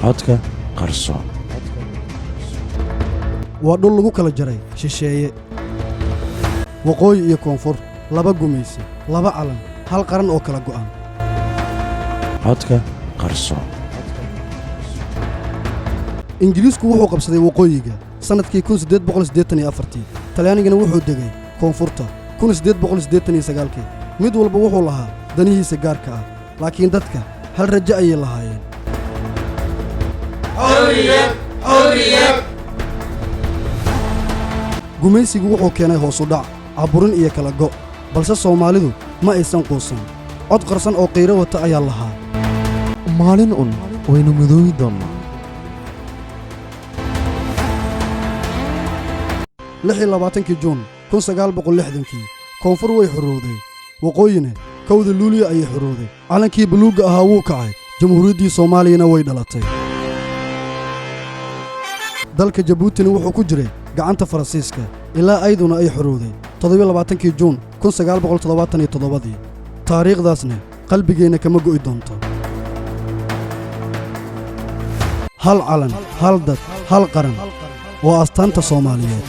codka qarsoon. waa dhul lagu kala jaray shisheeye waqooyi iyo koonfur laba gumaysi laba calan hal qaran oo kala go'an codka qarsoon. ingiriisku wuxuu qabsaday waqooyiga sanadkii 1884 talyaanigana wuxuu degay koonfurta 1889 mid walba wuxuu lahaa danihiisa gaarka ah laakiin dadka hal rajo ayay lahaayeen حرية gumaysigu wuxuu keenay hoos u dhac caburin iyo kala go' balse Soomaalidu ma aysan quusan cod qarsan oo qiiro wata ayaa lahaa maalin waynu midoobi doonnaa 26 Juun 1960 koonfur way xorowday waqooyina 1 Luulyo ayay xorowday calankii buluuga ahaa wuu kacay jamhuuriyaddii Soomaaliyana way dhalatay dalka Jabuutina wuxuu ku jiray gacanta Faransiiska ilaa ayduna ay xorowday 27 Juun 1977 taariikhdaasna qalbigeena kama go'i doonto hal calan hal dad hal qaran waa astaanta Soomaaliyeed